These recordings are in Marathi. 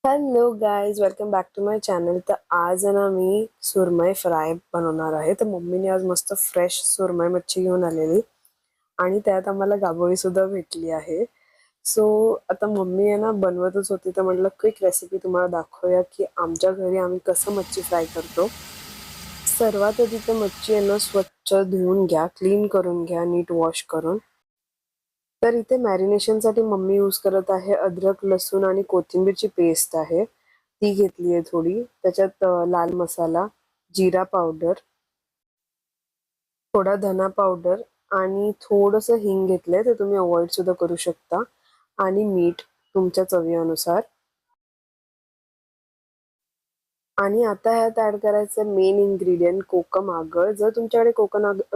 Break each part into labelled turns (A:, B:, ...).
A: Hello guys, welcome back to my channel. तर आज आहे ना मी सुरमई फ्राय बनवणार आहे. तर मम्मीने आज मस्त फ्रेश सुरमई मच्छी घेऊन आलेली आणि त्यात आम्हाला गाभोळी सुद्धा भेटली आहे. सो आता मम्मी आहे ना बनवतच होती, तर म्हटलं क्विक रेसिपी तुम्हाला दाखवूया की आमच्या घरी आम्ही कसं मच्छी फ्राय करतो. सर्वात आधी तर मच्छी आहे ना स्वच्छ धुवून घ्या, क्लीन करून घ्या, नीट वॉश करून. तर इथे मॅरिनेशनसाठी मम्मी यूज करत आहे अद्रक, लसूण आणि कोथिंबीरची पेस्ट आहे, ती घेतली आहे थोडी. त्याच्यात लाल मसाला, जिरा पावडर, थोडा धना पावडर आणि थोडंसं हिंग घेतलंय, ते तुम्ही अवॉइड सुद्धा करू शकता, आणि मीठ तुमच्या चवीनुसार. आणि आता ह्यात ऍड करायचं मेन इन्ग्रेडियंट कोकम आगळ. जर तुमच्याकडे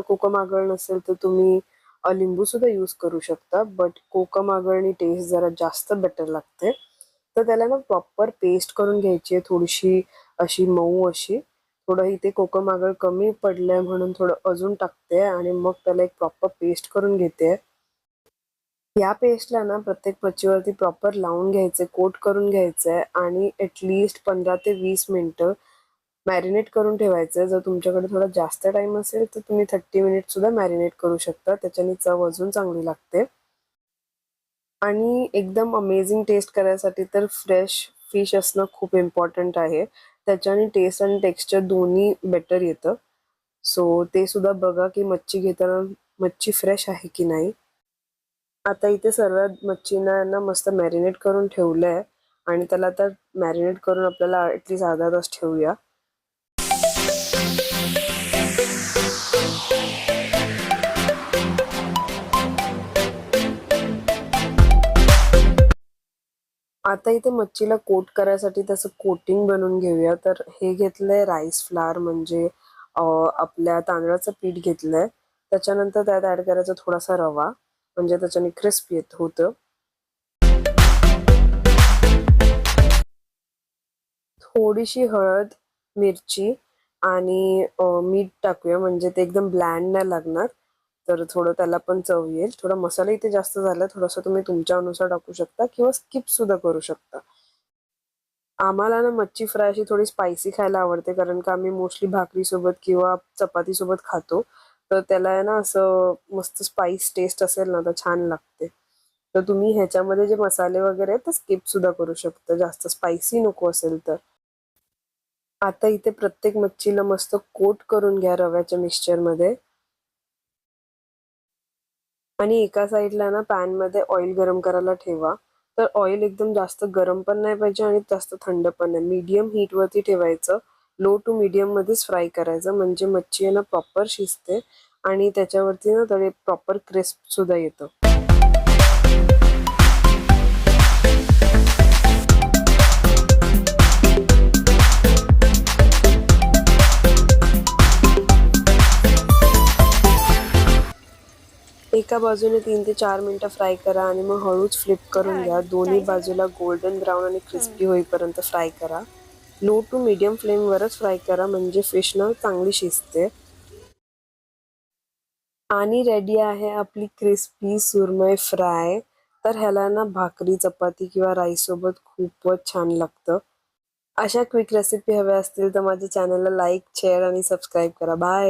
A: कोकम आगळ नसेल तर तुम्ही लिंबू सुद्धा यूज करू शकता, बट कोकम आगळनी टेस्ट जरा जास्त बेटर लागते. तर त्याला ना प्रॉपर पेस्ट करून घ्यायची आहे, थोडीशी अशी मऊ अशी. थोडं इथे कोकम आगळ कमी पडलंय म्हणून थोडं अजून टाकते आणि मग त्याला एक प्रॉपर पेस्ट करून घेते. या पेस्टला ना प्रत्येक मच्छीवरती प्रॉपर लावून घ्यायचे, कोट करून घ्यायचंय आणि ॲटलिस्ट 15 ते 20 मिनिटं मॅरिनेट करून ठेवायचं. जर तुमच्याकडे थोडा जास्त टाइम असेल तर तुम्ही 30 मिनिट सुद्धा मॅरिनेट करू शकता, त्याच्याने चव अजून चांगली लागते. आणि एकदम अमेझिंग टेस्ट करायसाठी तर फ्रेश फिश असणं खूप इम्पॉर्टंट आहे. त्याच्याने टेस्ट आणि टेक्स्चर दोन्ही बेटर येतं. सो ते सुद्धा बघा की मच्छी घेताना मच्छी फ्रेश आहे की नाही. आता इथे सर्व मच्छींना ना मस्त मॅरिनेट करून ठेवलंय आणि त्याला आता मॅरिनेट करून आपल्याला ॲटलिस्ट अर्धा तास ठेवूया. आता इथे मच्छीला कोट करायसाठी त्याचं कोटिंग बनवून घेऊया. तर हे घेतलंय राईस फ्लावर, म्हणजे आपल्या तांदळाचं पीठ घेतलंय. त्याच्यानंतर त्यात ऍड करायचा थोडासा रवा, म्हणजे त्याच्याने क्रिस्पी होतं. थोडीशी हळद, मिरची आणि मीठ टाकूया, म्हणजे ते एकदम ब्लँड नाही लागणार. तर थोडं त्याला पण चव येईल. थोडा मसाला इथे जास्त झाला, थोडंसं तुम्ही तुमच्या अनुसार टाकू शकता किंवा स्किप सुद्धा करू शकता. आम्हाला ना मच्छी फ्राय अशी थोडी स्पायसी खायला आवडते, कारण का आम्ही मोस्टली भाकरीसोबत किंवा चपातीसोबत खातो. तर त्याला आहे ना असं मस्त स्पाइस टेस्ट असेल ना तर छान लागते. तर तुम्ही ह्याच्यामध्ये जे मसाले वगैरे आहेत ते स्किप सुद्धा करू शकता, जास्त स्पायसी नको असेल तर. आता इथे प्रत्येक मच्छीला मस्त कोट करून घ्या रव्याच्या मिक्सचरमध्ये. आणि एका साईडला ना पॅनमध्ये ऑइल गरम करायला ठेवा. तर ऑइल एकदम जास्त गरम पण नाही पाहिजे आणि जास्त थंड पण नाही, मीडियम हीटवरती ठेवायचं. लो टू मीडियममध्येच फ्राय करायचं, म्हणजे मच्छी आहे ना प्रॉपर शिजते आणि त्याच्यावरती ना तळे प्रॉपर क्रिस्प सुद्धा येतं. एका बाजूने 3 ते 4 मिनिटं फ्राय करा आणि मग हळूच फ्लिप करून घ्या. दोन्ही बाजूला गोल्डन ब्राऊन आणि क्रिस्पी होईपर्यंत फ्राय करा. लो टू मीडियम फ्लेमवरच फ्राय करा, म्हणजे फिश ना चांगली शिजते. आणि रेडी आहे आपली क्रिस्पी सुरमई फ्राय. तर ह्याला ना भाकरी, चपाती किंवा राईस सोबत खूपच छान लागतं. अशा क्विक रेसिपी हव्या असतील तर माझ्या चॅनलला लाईक, शेअर आणि सबस्क्राईब करा. बाय.